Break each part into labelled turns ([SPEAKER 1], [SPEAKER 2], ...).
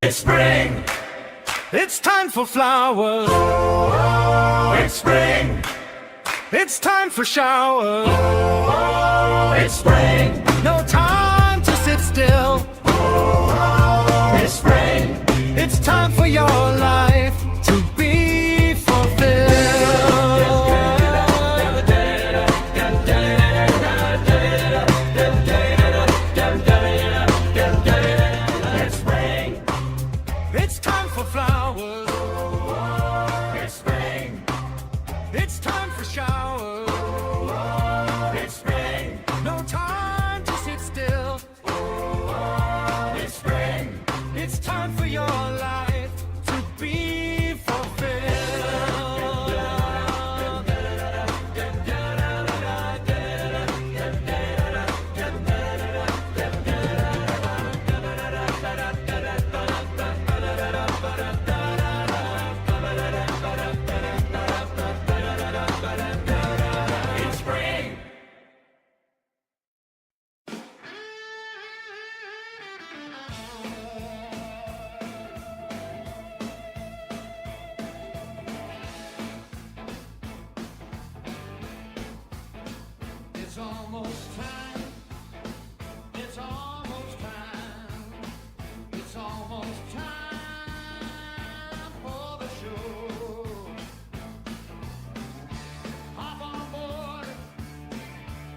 [SPEAKER 1] It's spring.
[SPEAKER 2] It's time for flowers.
[SPEAKER 1] It's spring.
[SPEAKER 2] It's time for showers.
[SPEAKER 1] It's spring.
[SPEAKER 2] No time to sit still.
[SPEAKER 1] It's spring.
[SPEAKER 2] It's time for your life to be fulfilled.
[SPEAKER 1] It's spring.
[SPEAKER 2] It's time for flowers.
[SPEAKER 1] It's spring.
[SPEAKER 2] It's time for showers.
[SPEAKER 1] It's spring.
[SPEAKER 2] No time to sit still.
[SPEAKER 1] It's spring.
[SPEAKER 2] It's time for your life to be fulfilled.
[SPEAKER 1] It's spring.
[SPEAKER 2] It's almost time. It's almost time. It's almost time for the show. Hop on board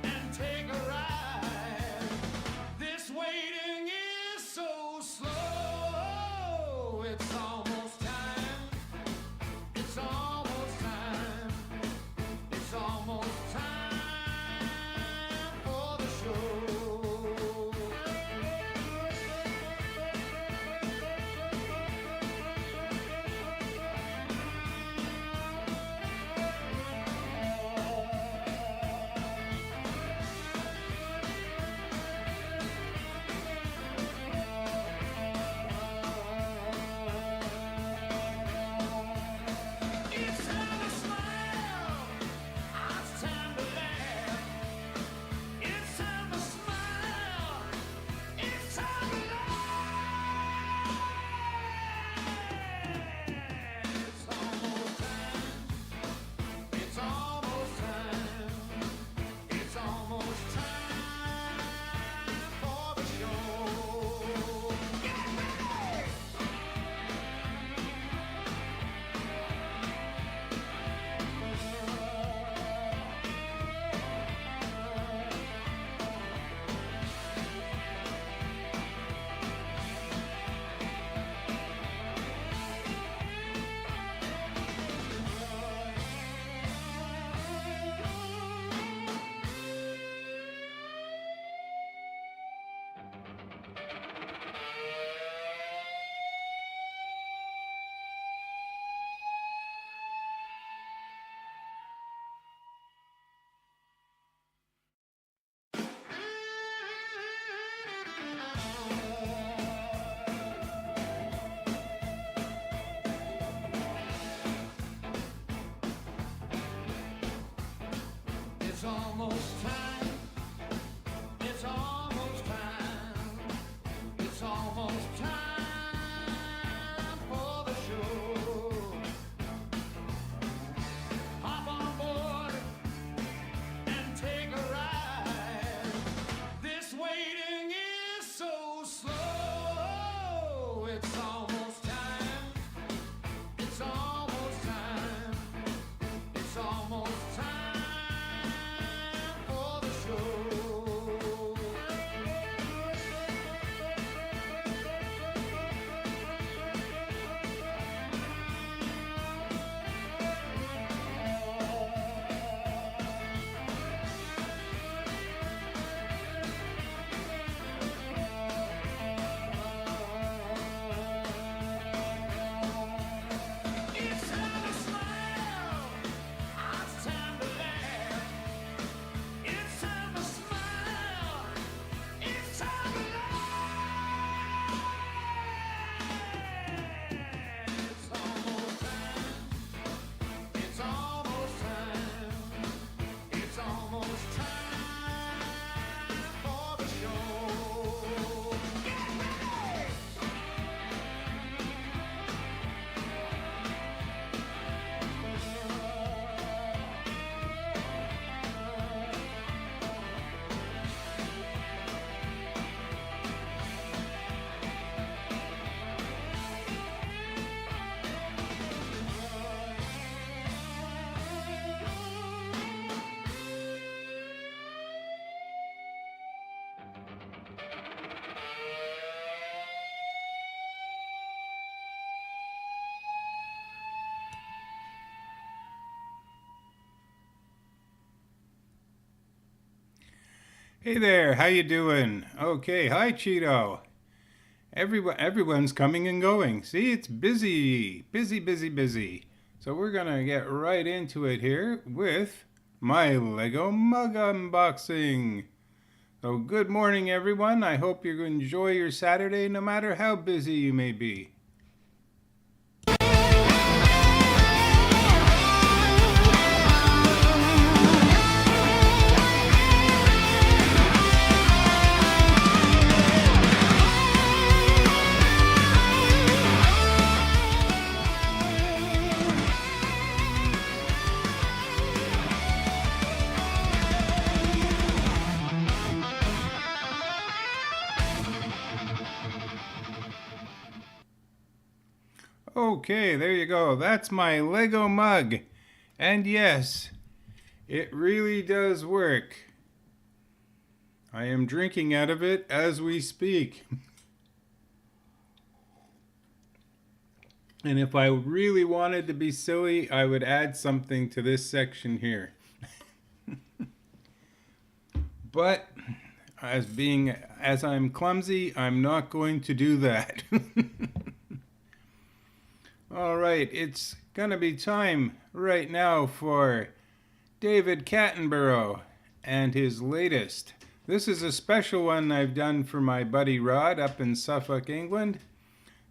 [SPEAKER 2] and take a ride. This waiting is so slow. It's almost time. It's almost time. It's almost time for the show. It's time to smile. It's time to laugh. It's time to smile. It's time to laugh. It's almost time. It's almost time. It's almost time for the show. Get ready! It's almost time. It's almost time. It's almost time for the show. Hop on board and take a ride. This waiting is so slow. It's almost time. It's almost time. It's almost time for the show.
[SPEAKER 3] Hey there, how you doing? Okay, hi Cheeto. Everyone's coming and going. See, it's busy, busy, busy, busy. So we're gonna get right into it here with my Lego mug unboxing. So good morning, everyone. I hope you enjoy your Saturday, no matter how busy you may be. Okay, there you go. That's my Lego mug. And yes, it really does work. I am drinking out of it as we speak. And if I really wanted to be silly, I would add something to this section here. But as I'm clumsy, I'm not going to do that. All right, it's gonna be time right now for David Cattenborough and his latest. This is a special one I've done for my buddy Rod up in Suffolk, England.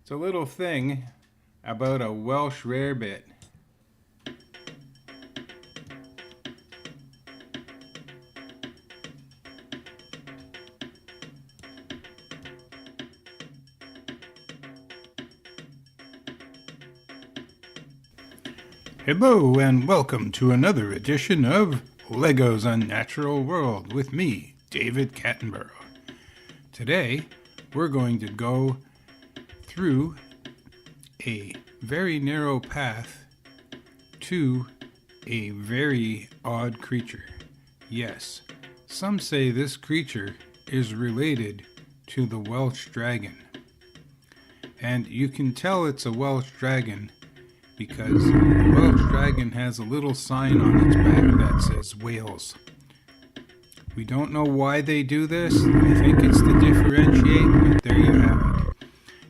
[SPEAKER 3] It's a little thing about a Welsh rarebit. Hello and welcome to another edition of Lego's Unnatural World with me, David Cattenborough. Today, we're going to go through a very narrow path to a very odd creature. Yes, some say this creature is related to the Welsh dragon. And you can tell it's a Welsh dragon because the Welsh dragon has a little sign on its back that says Wales. We don't know why they do this. I think it's to differentiate, but there you have it.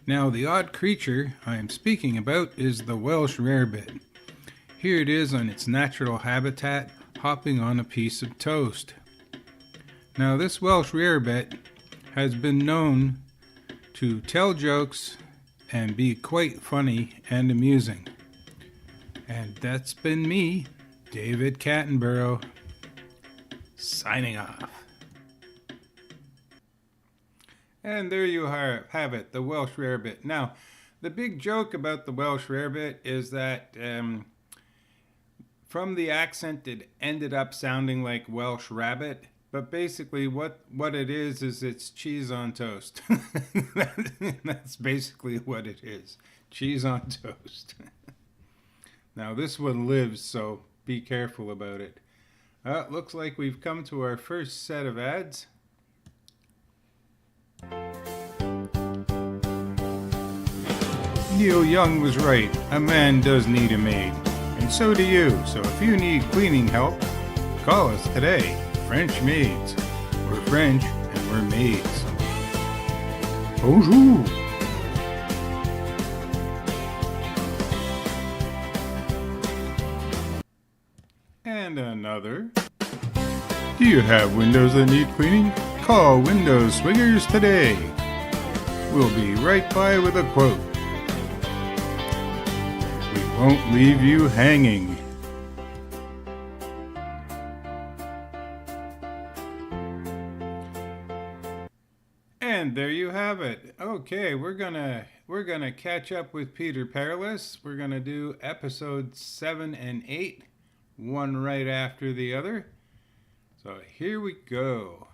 [SPEAKER 3] Now, the odd creature I am speaking about is the Welsh rarebit. Here it is on its natural habitat, hopping on a piece of toast. Now, this Welsh rarebit has been known to tell jokes and be quite funny and amusing. And that's been me, David Cattenborough, signing off. And there you have it, the Welsh rarebit. Now, the big joke about the Welsh rarebit is that from the accent it ended up sounding like Welsh rabbit, but basically what it is it's cheese on toast. That's basically what it is, cheese on toast. Now this one lives, so be careful about it. It looks like we've come to our first set of ads. Neil Young was right, a man does need a maid, and so do you. So if you need cleaning help, call us today. French Maids. We're French and we're maids. Bonjour. And another. Do you have windows that need cleaning? Call Window Swingers today. We'll be right by with a quote. We won't leave you hanging. And there you have it. Okay, we're gonna catch up with Peter Perilous. We're gonna do episodes 7 and 8, one right after the other. So here we go.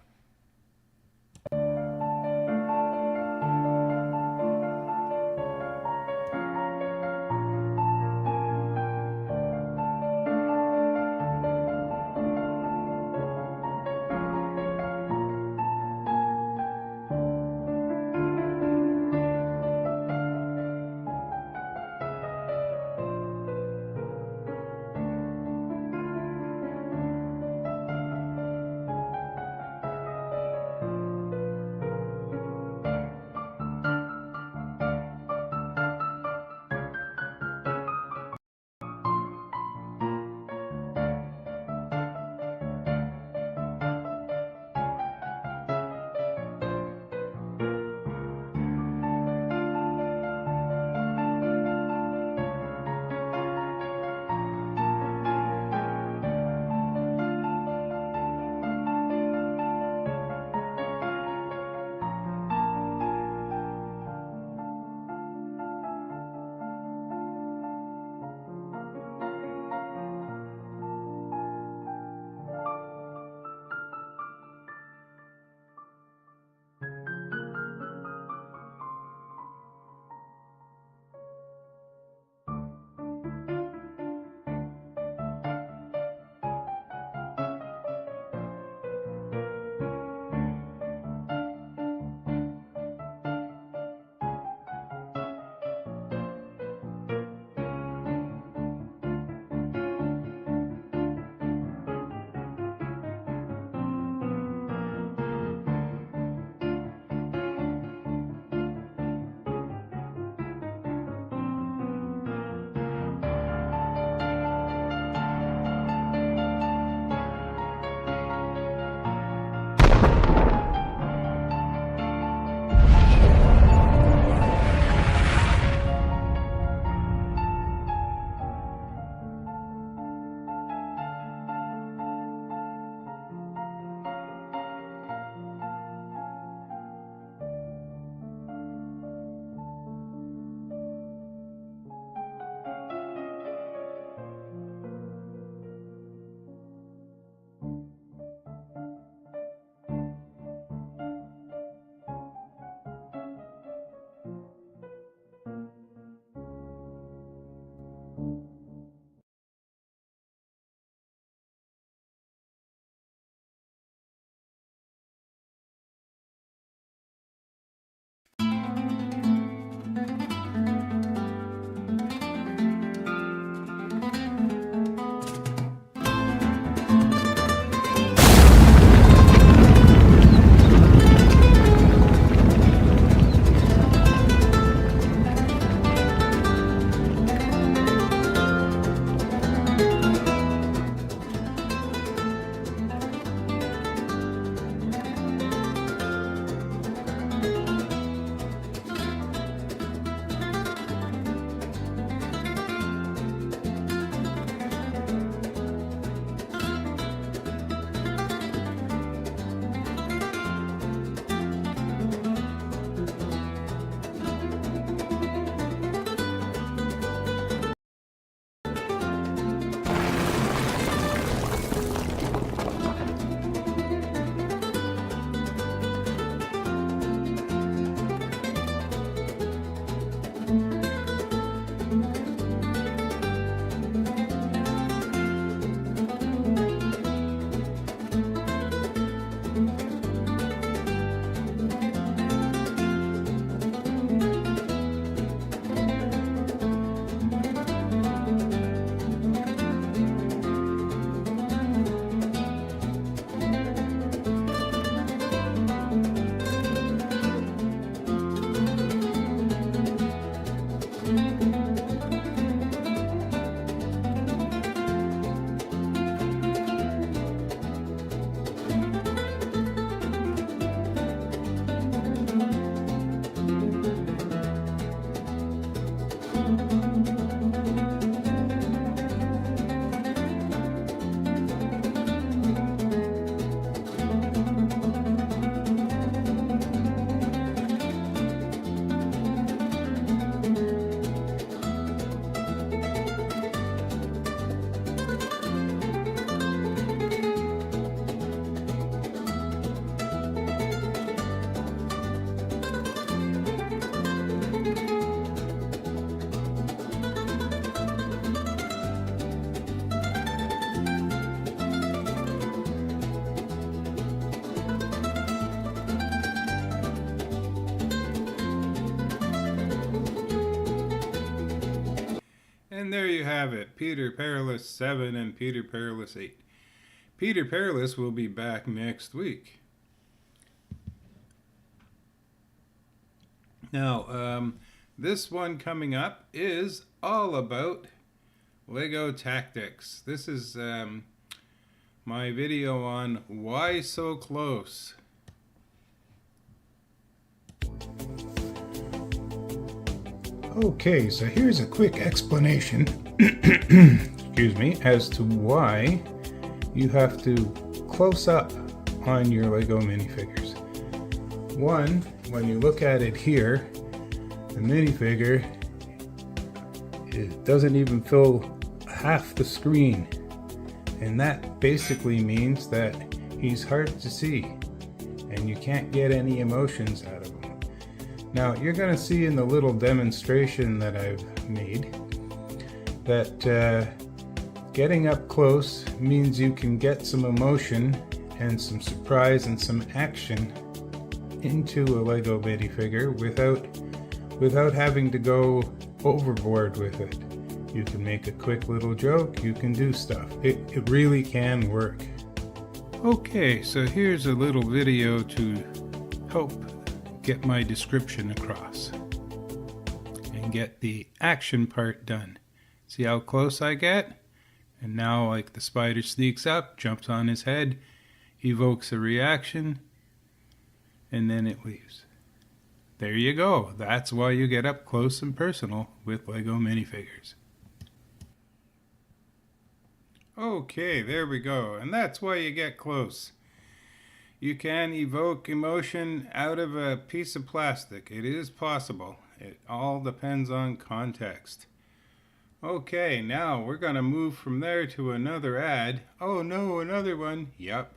[SPEAKER 3] And there you have it, Peter Perilous 7 and Peter Perilous 8. Peter Perilous will be back next week. Now, this one coming up is all about Lego tactics. This is my video on why so close. Okay, so here's a quick explanation excuse me, as to why you have to close up on your Lego minifigures. One, when you look at it here, the minifigure, it doesn't even fill half the screen, and that basically means that he's hard to see and you can't get any emotions out of him. Now you're going to see in the little demonstration that I've made that getting up close means you can get some emotion and some surprise and some action into a Lego minifigure without having to go overboard with it. You can make a quick little joke, you can do stuff. It really can work. Okay, so here's a little video to help get my description across and get the action part done. See how close I get? And now, like, the spider sneaks up, jumps on his head, evokes a reaction, and then it leaves. There you go. That's why you get up close and personal with Lego minifigures. Okay, there we go. And that's why you get close. You can evoke emotion out of a piece of plastic. It is possible. It all depends on context. Okay, now we're going to move from there to another ad. Oh no, another one. Yep.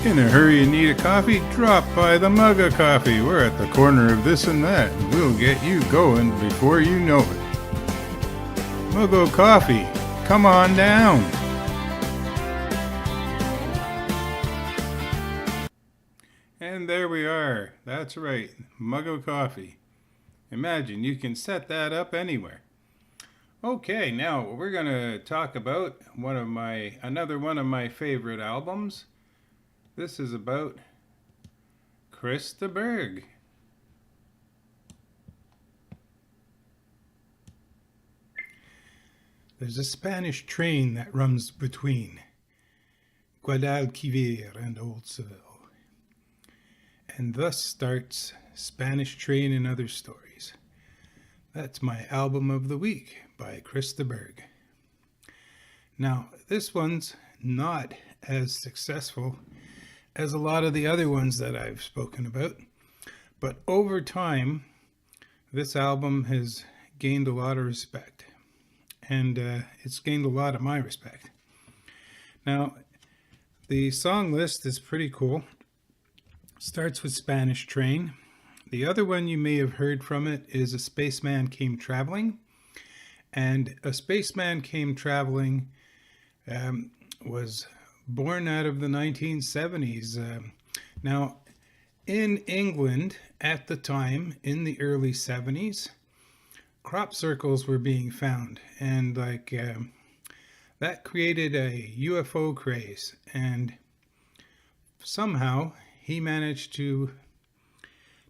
[SPEAKER 3] In a hurry and need a coffee? Drop by the Mug of Coffee. We're at the corner of this and that, and we'll get you going before you know it. Mug of Coffee, come on down. And there we are. That's right, Mug of Coffee. Imagine, you can set that up anywhere. Okay, now we're going to talk about another one of my favorite albums. This is about Chris de Burgh. There's a Spanish train that runs between Guadalquivir and Old Seville. And thus starts Spanish Train and Other Stories. That's my album of the week by Chris de Burgh. Now, this one's not as successful as a lot of the other ones that I've spoken about, but over time, this album has gained a lot of respect, and it's gained a lot of my respect. Now, the song list is pretty cool. Starts with Spanish Train. The other one you may have heard from it is A Spaceman Came Traveling. And A Spaceman Came Traveling was born out of the 1970s. Now, in England at the time, in the early 70s, crop circles were being found. And that created a UFO craze. And somehow he managed to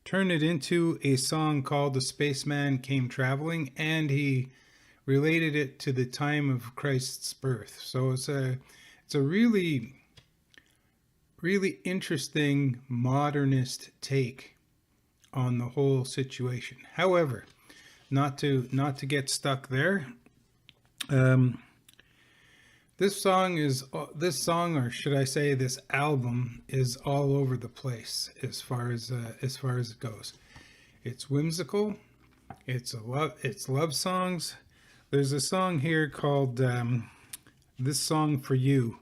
[SPEAKER 3] turn it into a song called The Spaceman Came Traveling, and he related it to the time of Christ's birth. So it's a really, really interesting modernist take on the whole situation. However, not to get stuck there. This song, or should I say this album, is all over the place as far as it goes. It's whimsical, it's love songs. There's a song here called This Song for You,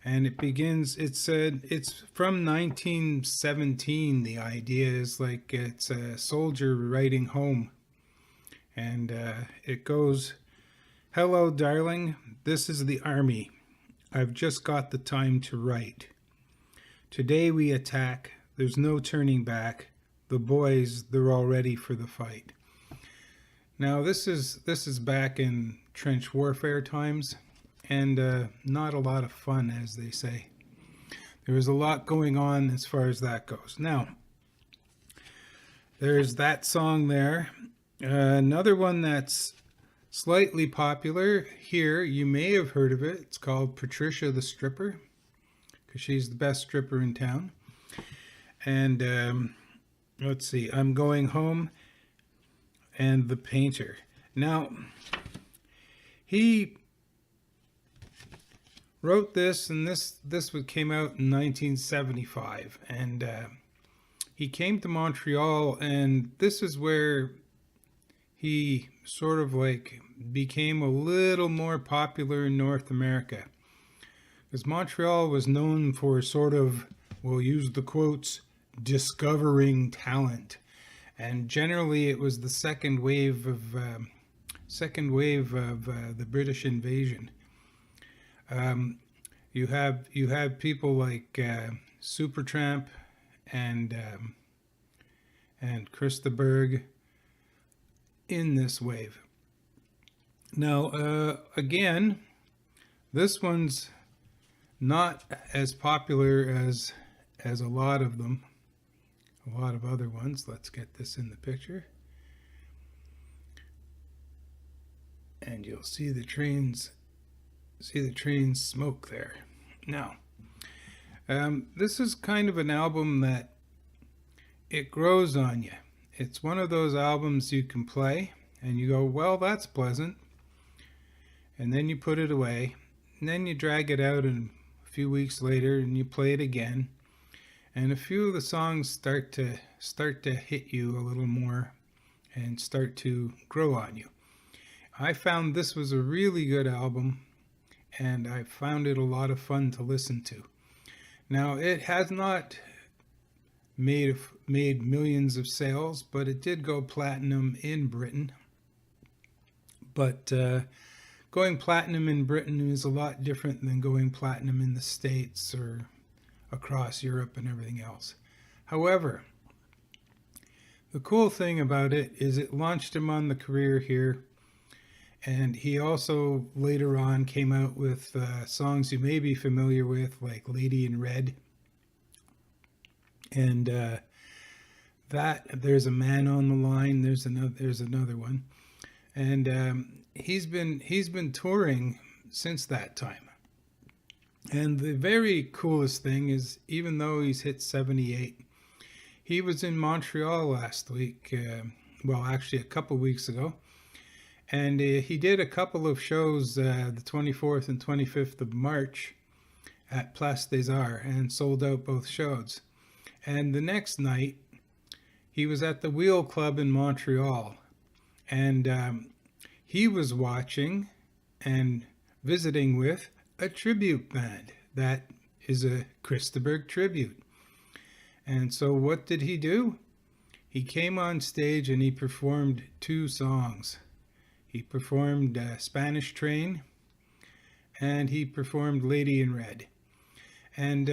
[SPEAKER 3] and it begins, it's from 1917. The idea is like it's a soldier writing home, and it goes, "Hello, darling, this is the army. I've just got the time to write. Today we attack. There's no turning back. The boys, they're all ready for the fight." Now this is back in trench warfare times, and not a lot of fun, as they say. There was a lot going on as far as that goes. Now, there's that song there. Another one that's slightly popular here, you may have heard of it. It's called Patricia the Stripper, because she's the best stripper in town. And let's see, I'm Going Home, and The Painter. Now, he wrote this, and this came out in 1975, and he came to Montreal, and this is where he sort of like became a little more popular in North America, because Montreal was known for sort of, we'll use the quotes, discovering talent, and generally it was the second wave of the British invasion. You have people like Supertramp and Krista Berg in this wave. Now, again, this one's not as popular as a lot of them, a lot of other ones. Let's get this in the picture. And you'll see the trains smoke there. Now, this is kind of an album that it grows on you. It's one of those albums you can play and you go, well, that's pleasant, and then you put it away, and then you drag it out a few weeks later and you play it again, and a few of the songs start to hit you a little more and start to grow on you. I found this was a really good album, and I found it a lot of fun to listen to. Now, it has not made millions of sales, but it did go platinum in Britain. But going platinum in Britain is a lot different than going platinum in the States or across Europe and everything else. However, the cool thing about it is it launched him on the career here. And he also later on came out with songs you may be familiar with, like Lady in Red. And that There's a Man on the Line. There's another one. And he's been touring since that time. And the very coolest thing is, even though he's hit 78, he was in Montreal last week. Well, actually a couple weeks ago. And he did a couple of shows the 24th and 25th of March at Place des Arts and sold out both shows. And the next night, he was at the Wheel Club in Montreal. And he was watching and visiting with a tribute band that is a Krista Berg tribute. And so what did he do? He came on stage and he performed two songs. He performed Spanish Train, and he performed Lady in Red. And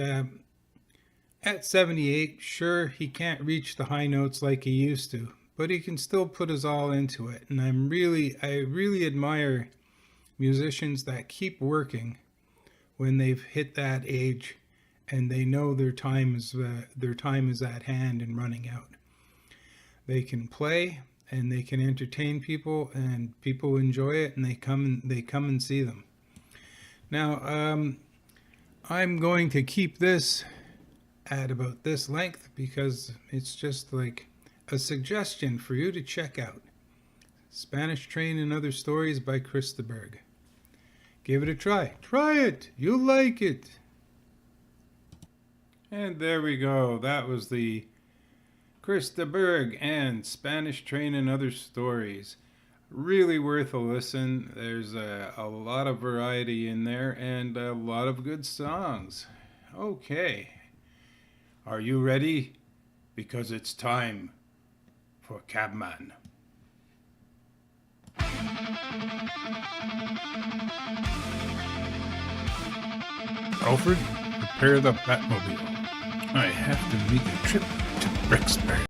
[SPEAKER 3] at 78, sure, he can't reach the high notes like he used to, but he can still put his all into it. And I really admire musicians that keep working when they've hit that age and they know their time is at hand and running out. They can play, and they can entertain people, and people enjoy it, and they come and see them. Now, I'm going to keep this at about this length because it's just like a suggestion for you to check out. Spanish Train and Other Stories by Krista Berg. Give it a try. Try it. You'll like it. And there we go. That was the Krista Berg and Spanish Train and Other Stories. Really worth a listen. There's a lot of variety in there and a lot of good songs. Okay. Are you ready? Because it's time for Cabman. Alfred, prepare the Batmobile. I have to make a trip to Brixbury.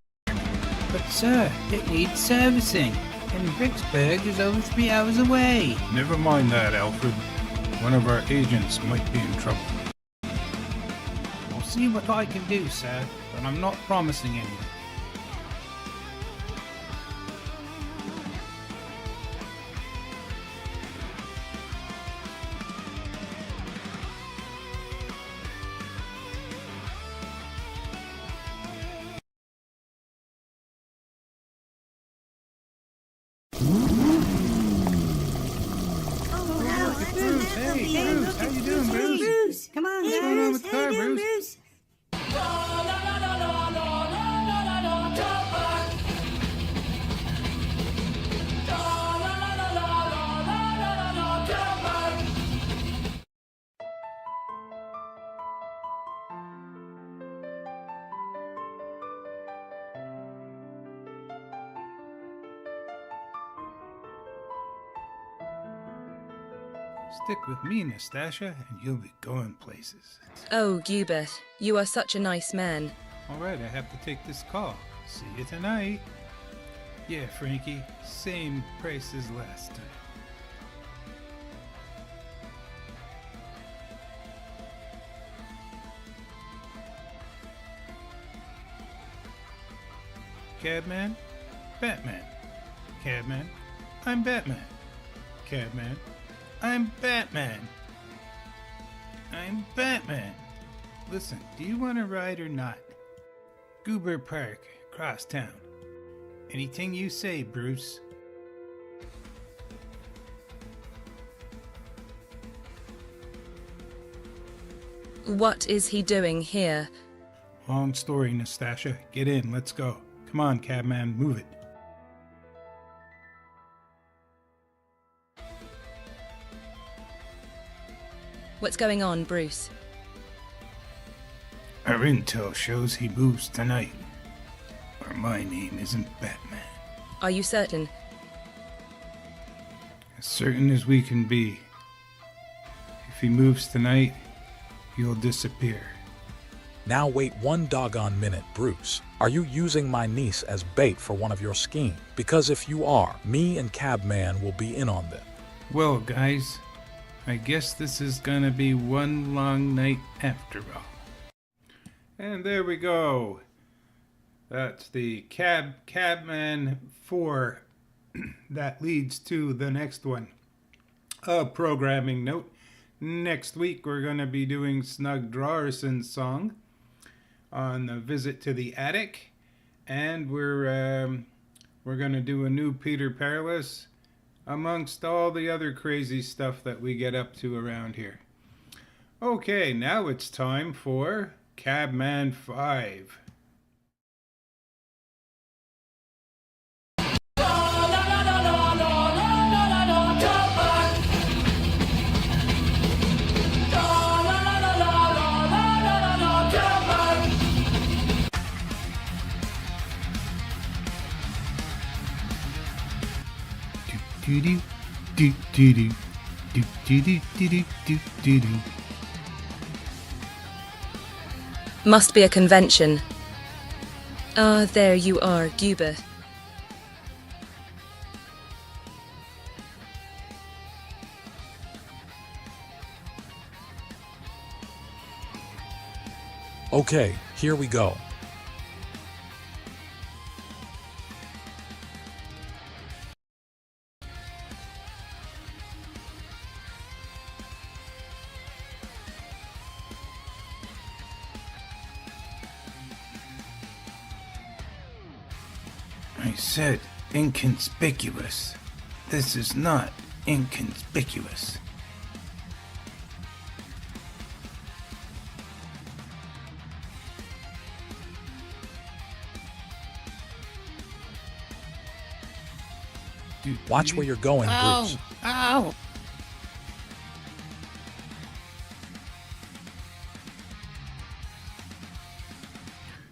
[SPEAKER 4] But sir, it needs servicing. And Vicksburg is over 3 hours away.
[SPEAKER 3] Never mind that, Alfred. One of our agents might be in trouble.
[SPEAKER 4] I'll see what I can do, sir, but I'm not promising anything.
[SPEAKER 3] Bruce, hey, Bruce, how you doing, Bruce?
[SPEAKER 5] Bruce, come on,
[SPEAKER 3] What's
[SPEAKER 5] Bruce.
[SPEAKER 3] going on with the
[SPEAKER 5] How you
[SPEAKER 3] car,
[SPEAKER 5] doing,
[SPEAKER 3] Bruce? Stick with me, Nastasia, and you'll be going places.
[SPEAKER 6] Oh, Gubert, you are such a nice man.
[SPEAKER 3] All right, I have to take this call. See you tonight. Yeah, Frankie, same price as last time. Cabman, Batman. Cabman, I'm Batman. Cabman, I'm Batman. I'm Batman. Listen, do you want to ride or not? Goober Park, across town. Anything you say, Bruce.
[SPEAKER 6] What is he doing here?
[SPEAKER 3] Long story, Nastasia. Get in, let's go. Come on, cabman, move it.
[SPEAKER 6] What's going on, Bruce?
[SPEAKER 3] Our intel shows he moves tonight. Or my name isn't Batman.
[SPEAKER 6] Are you certain?
[SPEAKER 3] As certain as we can be. If he moves tonight, he'll disappear.
[SPEAKER 7] Now wait one doggone minute, Bruce. Are you using my niece as bait for one of your schemes? Because if you are, me and Cabman will be in on this.
[SPEAKER 3] Well, guys, I guess this is gonna be one long night after all. And there we go. That's the Cabman 4 that leads to the next one. A programming note. Next week we're going to be doing Snug Drawerson's song on the visit to the attic, and we're going to do a new Peter Parlous amongst all the other crazy stuff that we get up to around here. Okay, now it's time for Cabman 5.
[SPEAKER 6] Must be a convention. Ah, there you are, Gubert.
[SPEAKER 7] Okay, here we go.
[SPEAKER 3] I said inconspicuous. This is not inconspicuous.
[SPEAKER 7] Watch where you're going, Bruce.
[SPEAKER 4] Ow!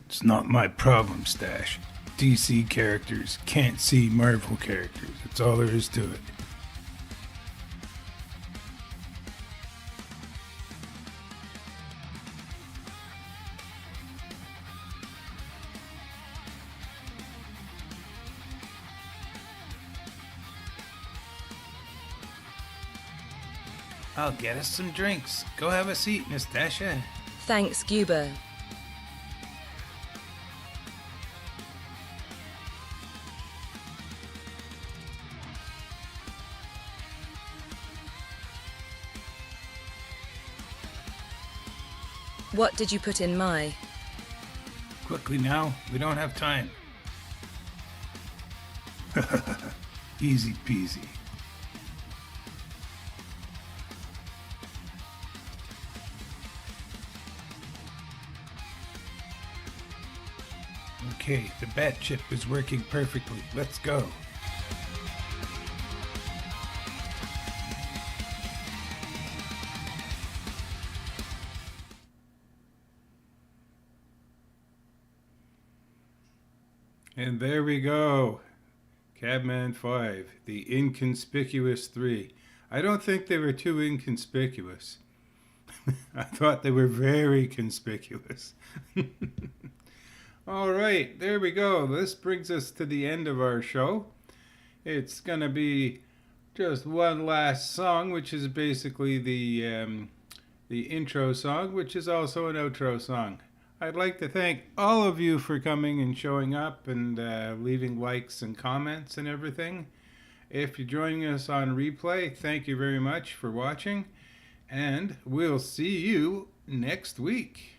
[SPEAKER 3] It's not my problem, Stash. DC characters can't see Marvel characters. That's all there is to it. I'll get us some drinks. Go have a seat, Nastasha.
[SPEAKER 6] Thanks, Guba. What did you put in my?
[SPEAKER 3] Quickly now, we don't have time. Easy peasy. Okay, the bat chip is working perfectly. Let's go. And there we go. Cabman 5, the inconspicuous 3. I don't think they were too inconspicuous. I thought they were very conspicuous. All right, there we go. This brings us to the end of our show. It's going to be just one last song, which is basically the intro song, which is also an outro song. I'd like to thank all of you for coming and showing up and leaving likes and comments and everything. If you're joining us on replay, thank you very much for watching, and we'll see you next week.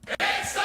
[SPEAKER 1] It's